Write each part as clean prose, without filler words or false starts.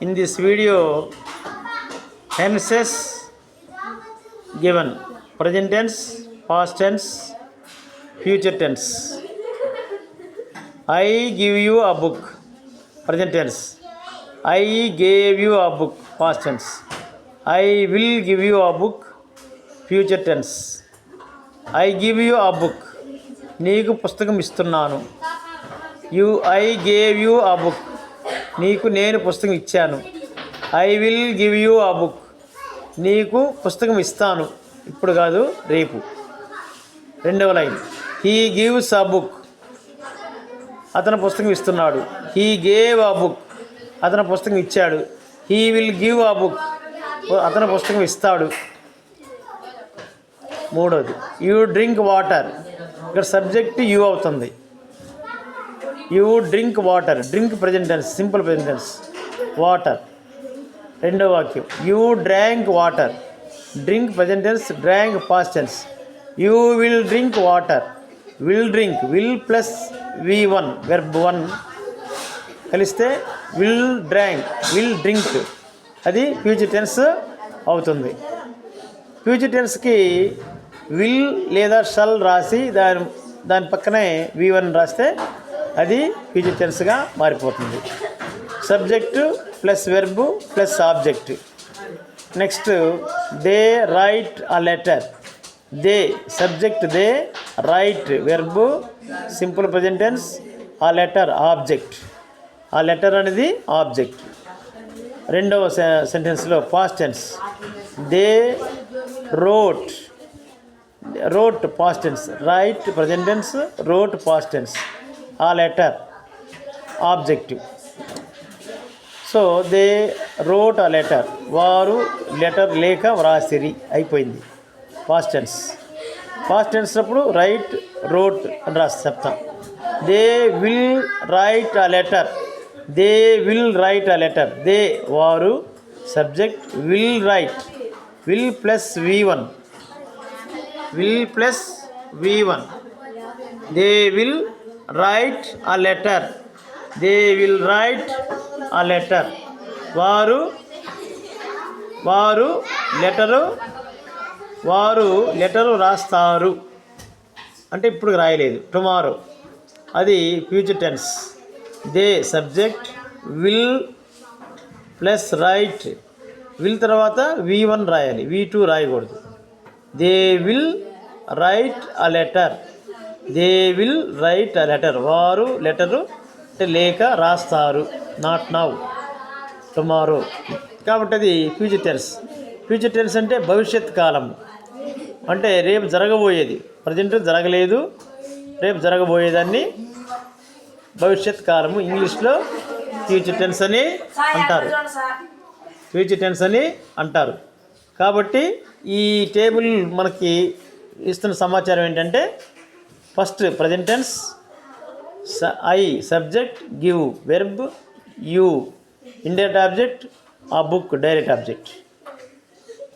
In this video, tenses given: present tense, past tense, future tense. I give you a book. Present tense. I gave you a book. Past tense. I will give you a book. Future tense. I give you a book. నీకు పుస్తకం ఇస్తున్నాను. I gave you a book. నీకు నేను పుస్తకం ఇచ్చాను. I will give you a book. నీకు పుస్తకం ఇస్తాను. ఇప్పుడు కాదు, రేపు. రెండవ line. He gives a book. అతను పుస్తకం ఇస్తున్నాడు. He gave a book. అతను పుస్తకం ఇచ్చాడు. He will give a book. అతను పుస్తకం ఇస్తాడు. మూడోది, యూ డ్రింక్ వాటర్. ఇక్కడ సబ్జెక్ట్ యూ అవుతుంది. You drink water. Drink present tense, simple present tense. Water. రెండో వాక్యం, you drank water. Drink present tense, drank past tense. You will drink water. Will drink, will plus V1 verb 1 కలిస్తే will drink, అది future tense అవుతుంది. Future టెన్స్కి will లేదా shall రాసి దాని పక్కనే V1 రాస్తే అది ఫ్యూచర్ టెన్స్గా మారిపోతుంది. Subject plus verb plus object. Next, they write a letter. They subject, they write verb simple present tense, a letter object. A letter అనేది ఆబ్జెక్ట్. రెండవ సెంటెన్స్లో past tense, they wrote. Wrote past tense, write present tense, wrote past tense. A letter objective. So they wrote a letter. వారు letter లేఖ వ్రాసిరి, అయిపోయింది. Past tense. Past tense అప్పుడు write, wrote అని రాసి చెప్తాం. They will write a letter. They will write a letter. They వారు, subject, will write, will plus V1. Will plus V1. They will write a letter. They will write a letter. వారు letter రాస్తారు. అంటే ఇప్పుడు రాయలేదు, tomorrow. అది future tense. They subject, will plus write. Will తర్వాత V1 రాయాలి, V2 రాయకూడదు. They will write a letter. They will write a letter. వారు లెటరు అంటే లేఖ రాస్తారు. Not now, tomorrow. కాబట్టి అది ఫ్యూచర్ టెన్స్. ఫ్యూచర్ టెన్స్ అంటే భవిష్యత్ కాలం, అంటే రేపు జరగబోయేది. ప్రజెంట్ జరగలేదు, రేపు జరగబోయేదాన్ని భవిష్యత్ కాలము. ఇంగ్లీష్లో ఫ్యూచర్ టెన్స్ అని అంటారు. ఫ్యూచర్ టెన్స్ అని అంటారు. కాబట్టి ఈ టేబుల్ మనకి ఇస్తున్న సమాచారం ఏంటంటే, first present tense, I subject, give verb, you indirect object, a book direct object.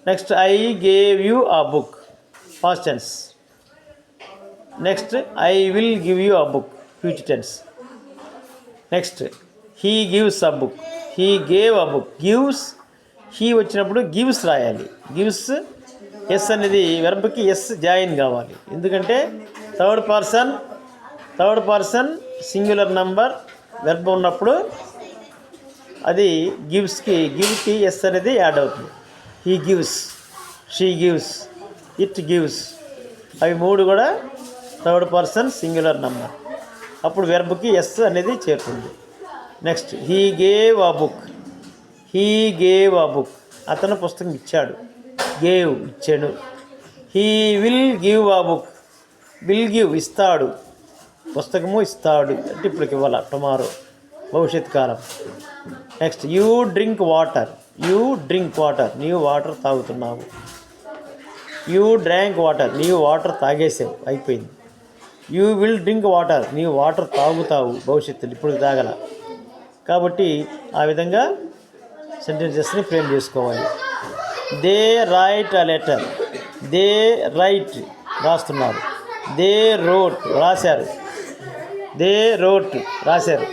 Next, I gave you a book, past tense. Next, I will give you a book, future tense. Next, he gives a book, he gave a book. Gives, he వచ్చినప్పుడు gives రాయాలి. Gives S అనేది వెర్బ్కి yes join కావాలి. ఎందుకంటే third singular number verb ఉన్నప్పుడు అది గివ్కి yes అనేది add అవుతుంది. He gives, she gives, it gives, అవి మూడు కూడా థర్డ్ పర్సన్ సింగులర్ నంబర్. అప్పుడు వెర్బ్కి ఎస్ అనేది చేరుతుంది. Next, he gave a book. He gave a book, అతను పుస్తకం ఇచ్చాడు. గేవ్ ఇచ్చాడు. He will give a book. Will give ఇస్తాడు, పుస్తకము ఇస్తాడు. అంటే ఇప్పటికి ఇవ్వాల, టుమారో భవిష్యత్ కాలం. Next, you drink water. You drink water, నీవు వాటర్ తాగుతున్నావు. యూ డ్రాంక్ వాటర్, నీవు వాటర్ తాగేసావు, అయిపోయింది. యూ విల్ డ్రింక్ వాటర్, నీవు వాటర్ తాగుతావు భవిష్యత్తులో, ఇప్పుడు తాగల. కాబట్టి ఆ విధంగా సెంటెన్సెస్ని ఫ్రేమ్ చేసుకోవాలి. They write a letter. They right రాస్తున్నారు. దే రోట్ రాశారు. దే రోట్ రాశారు.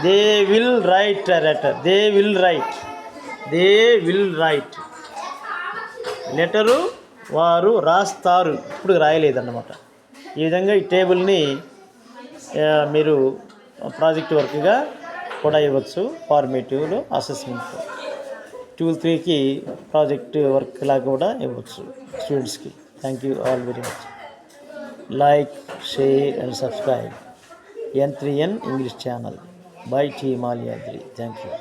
They will right letter. They will right. They will right. Letter వారు రాస్తారు, ఇప్పుడు రాయలేదన్నమాట. ఈ విధంగా ఈ టేబుల్ని మీరు ప్రాజెక్ట్ వర్క్గా కూడా ఇవ్వచ్చు. ఫార్మేటివ్లో అసెస్మెంట్ టూల్ 3కి ప్రాజెక్ట్ వర్క్ లాగా కూడా ఇవ్వచ్చు స్టూడెంట్స్కి. Thank you all very much. Like, share and subscribe N3N English channel by T Malyadri. Thank you.